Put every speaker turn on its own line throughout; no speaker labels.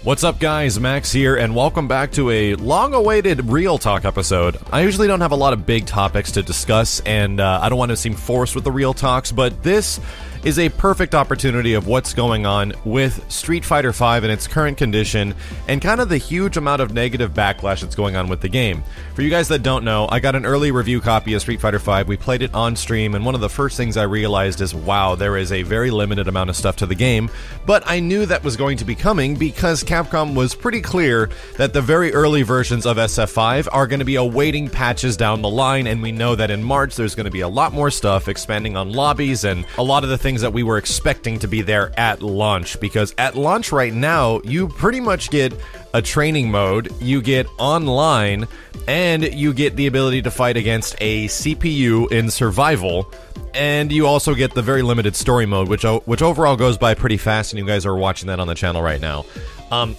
What's up guys, Max here, and welcome back to a long-awaited Real Talk episode. I usually don't have a lot of big topics to discuss, and I don't want to seem forced with the Real Talks, but this is a perfect opportunity of what's going on with Street Fighter V in its current condition, and kind of the huge amount of negative backlash that's going on with the game. For you guys that don't know, I got an early review copy of Street Fighter V, we played it on stream, and one of the first things I realized is, wow, there is a very limited amount of stuff to the game, but I knew that was going to be coming because Capcom was pretty clear that the very early versions of SF5 are going to be awaiting patches down the line, and we know that in March there's going to be a lot more stuff expanding on lobbies and a lot of the things that we were expecting to be there at launch, because at launch right now you pretty much get a training mode, you get online, and you get the ability to fight against a CPU in survival, and you also get the very limited story mode, which overall goes by pretty fast, and you guys are watching that on the channel right now.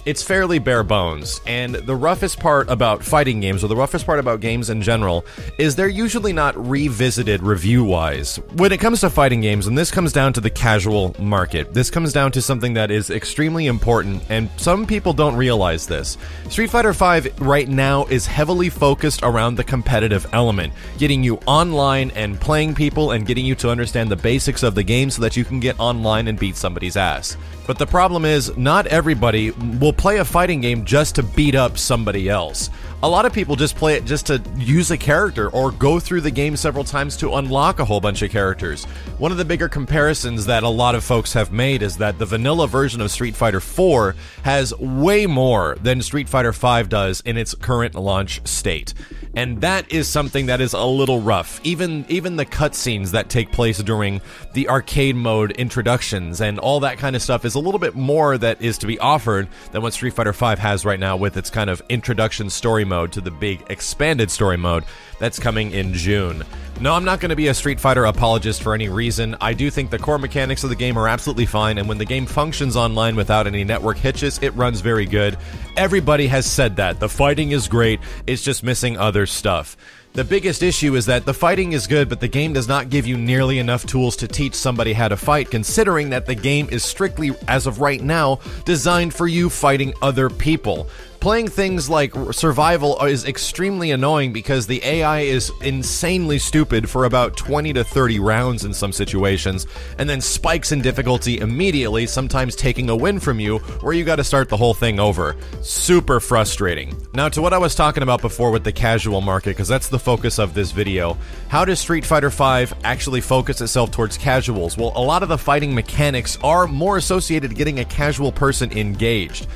It's fairly bare bones, and the roughest part about fighting games, or the roughest part about games in general, is they're usually not revisited review-wise. When it comes to fighting games, and this comes down to the casual market, this comes down to something that is extremely important, and some people don't realize this. Street Fighter V right now is heavily focused around the competitive element, getting you online and playing people and getting you to understand the basics of the game so that you can get online and beat somebody's ass. But the problem is, not everybody will play a fighting game just to beat up somebody else. A lot of people just play it just to use a character or go through the game several times to unlock a whole bunch of characters. One of the bigger comparisons that a lot of folks have made is that the vanilla version of Street Fighter 4 has way more than Street Fighter 5 does in its current launch state. And that is something that is a little rough. Even the cutscenes that take place during the arcade mode introductions and all that kind of stuff is a little bit more that is to be offered than what Street Fighter V has right now with its kind of introduction story mode to the big expanded story mode that's coming in June. No, I'm not going to be a Street Fighter apologist for any reason. I do think the core mechanics of the game are absolutely fine, and when the game functions online without any network hitches, it runs very good. Everybody has said that. The fighting is great, it's just missing other stuff. The biggest issue is that the fighting is good, but the game does not give you nearly enough tools to teach somebody how to fight, considering that the game is strictly, as of right now, designed for you fighting other people. Playing things like survival is extremely annoying because the AI is insanely stupid for about 20 to 30 rounds in some situations, and then spikes in difficulty immediately, sometimes taking a win from you, where you gotta start the whole thing over. Super frustrating. Now to what I was talking about before with the casual market, because that's the focus of this video. How does Street Fighter V actually focus itself towards casuals? Well, a lot of the fighting mechanics are more associated to getting a casual person engaged.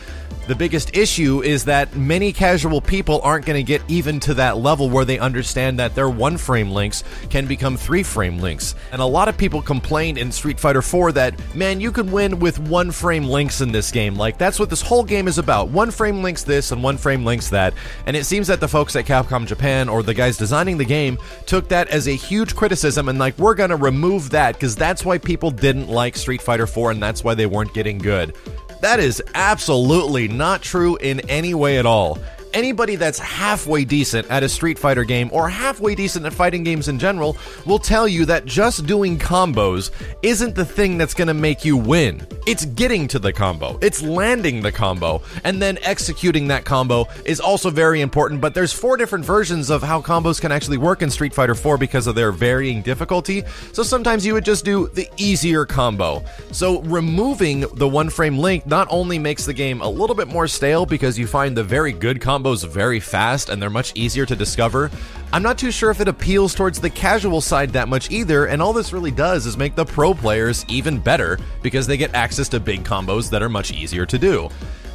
The biggest issue is that many casual people aren't going to get even to that level where they understand that their 1-frame links can become 3-frame links. And a lot of people complained in Street Fighter IV that, man, you could win with 1-frame links in this game. Like, that's what this whole game is about. 1-frame links this and 1-frame links that. And it seems that the folks at Capcom Japan, or the guys designing the game, took that as a huge criticism and like, we're going to remove that because that's why people didn't like Street Fighter IV and that's why they weren't getting good. That is absolutely not true in any way at all. Anybody that's halfway decent at a Street Fighter game, or halfway decent at fighting games in general, will tell you that just doing combos isn't the thing that's gonna make you win. It's getting to the combo, it's landing the combo, and then executing that combo is also very important, but there's 4 different versions of how combos can actually work in Street Fighter 4 because of their varying difficulty, so sometimes you would just do the easier combo. So removing the 1-frame link not only makes the game a little bit more stale because you find the very good combos very fast and they're much easier to discover, I'm not too sure if it appeals towards the casual side that much either, and all this really does is make the pro players even better because they get access to big combos that are much easier to do.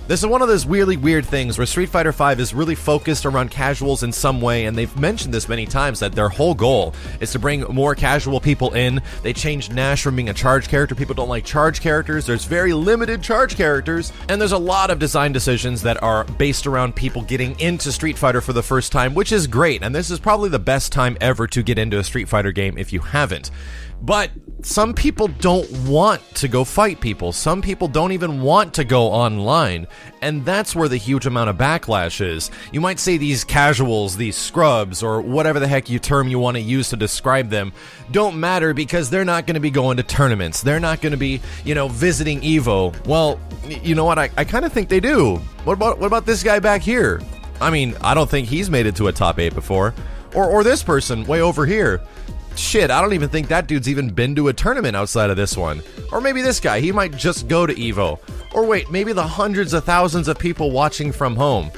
This is one of those really weird things where Street Fighter V is really focused around casuals in some way, and they've mentioned this many times that their whole goal is to bring more casual people in. They changed Nash from being a charge character. People don't like charge characters. There's very limited charge characters, and there's a lot of design decisions that are based around people getting into Street Fighter for the first time, which is great, and this is probably the best time ever to get into a Street Fighter game if you haven't. But some people don't want to go fight people. Some people don't even want to go online. And that's where the huge amount of backlash is. You might say these casuals, these scrubs, or whatever the heck term you want to use to describe them, don't matter because they're not going to be going to tournaments. They're not going to be, visiting EVO. Well, you know what? I kind of think they do. What about this guy back here? I mean, I don't think he's made it to a top 8 before. Or this person way over here. Shit, I don't even think that dude's even been to a tournament outside of this one. Or maybe this guy, he might just go to EVO. Or wait, maybe the hundreds of thousands of people watching from home.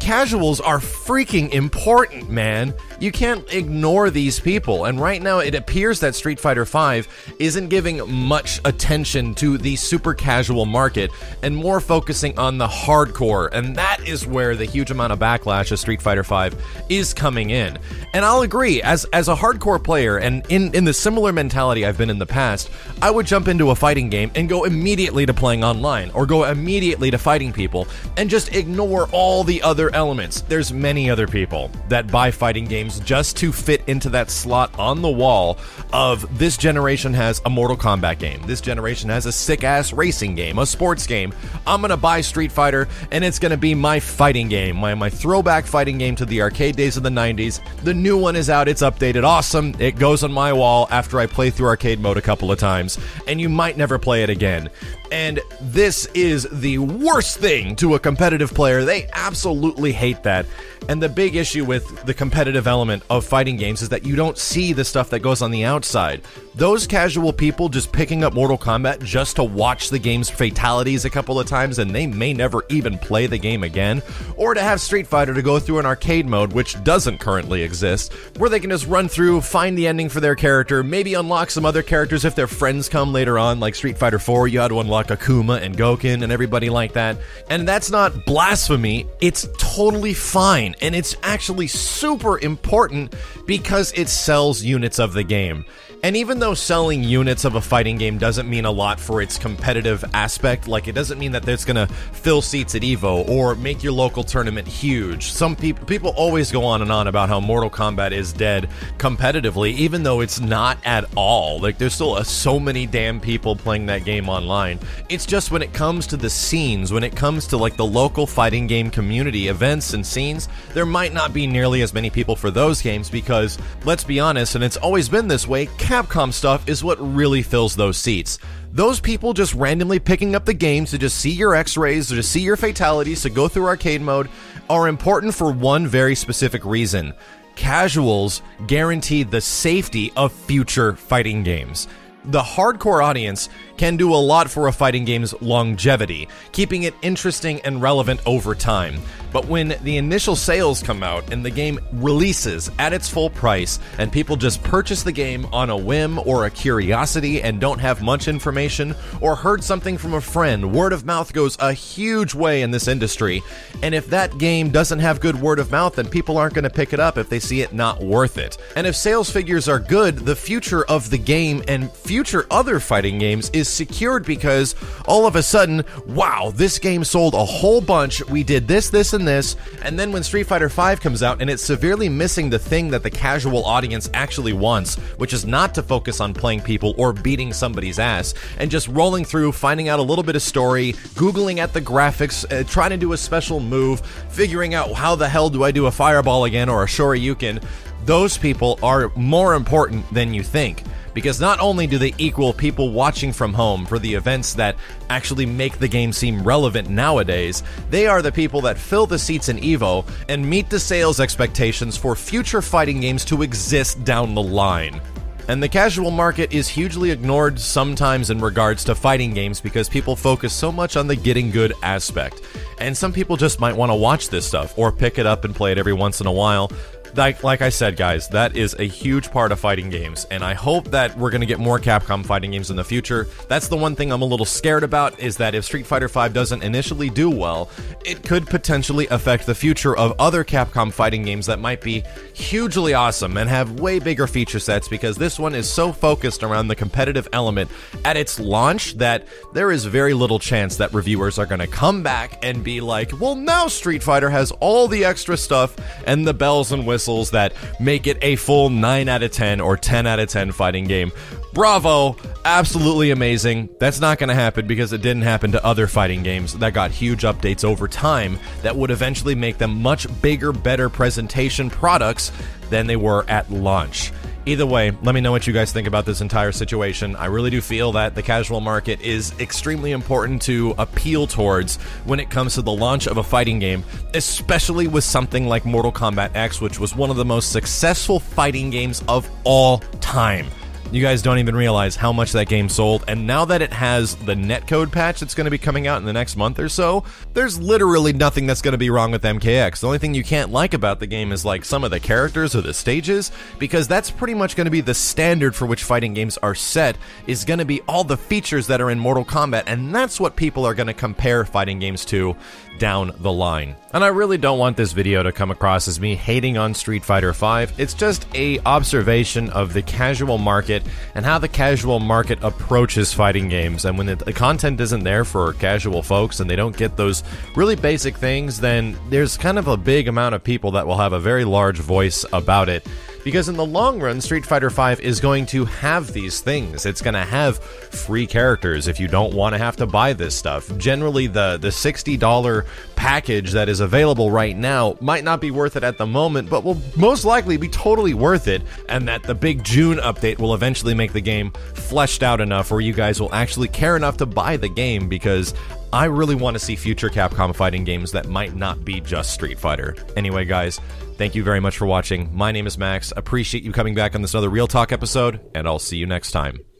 Casuals are freaking important, man. You can't ignore these people, and right now it appears that Street Fighter V isn't giving much attention to the super casual market and more focusing on the hardcore, and that is where the huge amount of backlash of Street Fighter V is coming in. And I'll agree, as a hardcore player, and in the similar mentality I've been in the past, I would jump into a fighting game and go immediately to playing online, or go immediately to fighting people, and just ignore all the other elements. There's many other people that buy fighting games just to fit into that slot on the wall of this generation has a Mortal Kombat game, this generation has a sick-ass racing game, a sports game. I'm gonna buy Street Fighter, and it's gonna be my fighting game, my throwback fighting game to the arcade days of the 90s. The new one is out, it's updated, awesome, it goes on my wall after I play through arcade mode a couple of times, and you might never play it again. And this is the worst thing to a competitive player. They absolutely hate that. And the big issue with the competitive element of fighting games is that you don't see the stuff that goes on the outside. Those casual people just picking up Mortal Kombat just to watch the game's fatalities a couple of times, and they may never even play the game again, or to have Street Fighter to go through an arcade mode, which doesn't currently exist, where they can just run through, find the ending for their character, maybe unlock some other characters if their friends come later on, like Street Fighter 4, you had to unlock Akuma and Gouken and everybody like that. And that's not blasphemy, it's totally fine. And it's actually super important because it sells units of the game. And even though selling units of a fighting game doesn't mean a lot for its competitive aspect, like it doesn't mean that it's gonna fill seats at EVO or make your local tournament huge. Some people always go on and on about how Mortal Kombat is dead competitively, even though it's not at all. Like there's still so many damn people playing that game online. It's just when it comes to the scenes, when it comes to like the local fighting game community events and scenes, there might not be nearly as many people for those games because, let's be honest, and it's always been this way, Capcom stuff is what really fills those seats. Those people just randomly picking up the games to just see your x-rays, to just see your fatalities, to go through arcade mode, are important for one very specific reason. Casuals guarantee the safety of future fighting games. The hardcore audience can do a lot for a fighting game's longevity, keeping it interesting and relevant over time. But when the initial sales come out and the game releases at its full price and people just purchase the game on a whim or a curiosity and don't have much information or heard something from a friend, word of mouth goes a huge way in this industry. And if that game doesn't have good word of mouth, then people aren't going to pick it up if they see it not worth it. And if sales figures are good, the future of the game and future other fighting games is secured because all of a sudden, wow, this game sold a whole bunch, we did this, and this, and then when Street Fighter V comes out and it's severely missing the thing that the casual audience actually wants, which is not to focus on playing people or beating somebody's ass, and just rolling through, finding out a little bit of story, googling at the graphics, trying to do a special move, figuring out how the hell do I do a fireball again or a shoryuken, those people are more important than you think. Because not only do they equal people watching from home for the events that actually make the game seem relevant nowadays, they are the people that fill the seats in EVO and meet the sales expectations for future fighting games to exist down the line. And the casual market is hugely ignored sometimes in regards to fighting games because people focus so much on the getting good aspect. And some people just might want to watch this stuff or pick it up and play it every once in a while. Like I said, guys, that is a huge part of fighting games, and I hope that we're going to get more Capcom fighting games in the future. That's the one thing I'm a little scared about, is that if Street Fighter V doesn't initially do well, it could potentially affect the future of other Capcom fighting games that might be hugely awesome and have way bigger feature sets, because this one is so focused around the competitive element at its launch that there is very little chance that reviewers are going to come back and be like, well, now Street Fighter has all the extra stuff and the bells and whistles whistles that make it a full 9 out of 10 or 10 out of 10 fighting game. Bravo! Absolutely amazing. That's not going to happen because it didn't happen to other fighting games that got huge updates over time that would eventually make them much bigger, better presentation products than they were at launch. Either way, let me know what you guys think about this entire situation. I really do feel that the casual market is extremely important to appeal towards when it comes to the launch of a fighting game, especially with something like Mortal Kombat X, which was one of the most successful fighting games of all time. You guys don't even realize how much that game sold, and now that it has the netcode patch that's going to be coming out in the next month or so, there's literally nothing that's going to be wrong with MKX. The only thing you can't like about the game is like some of the characters or the stages, because that's pretty much going to be the standard for which fighting games are set, is going to be all the features that are in Mortal Kombat, and that's what people are going to compare fighting games to down the line. And I really don't want this video to come across as me hating on Street Fighter V. It's just a observation of the casual market and how the casual market approaches fighting games. And when the content isn't there for casual folks and they don't get those really basic things, then there's kind of a big amount of people that will have a very large voice about it. Because in the long run, Street Fighter V is going to have these things. It's going to have free characters if you don't want to have to buy this stuff. Generally, the $60 package that is available right now might not be worth it at the moment, but will most likely be totally worth it, and that the big June update will eventually make the game fleshed out enough where you guys will actually care enough to buy the game, because I really want to see future Capcom fighting games that might not be just Street Fighter. Anyway, guys, thank you very much for watching. My name is Max. Appreciate you coming back on this other Real Talk episode, and I'll see you next time.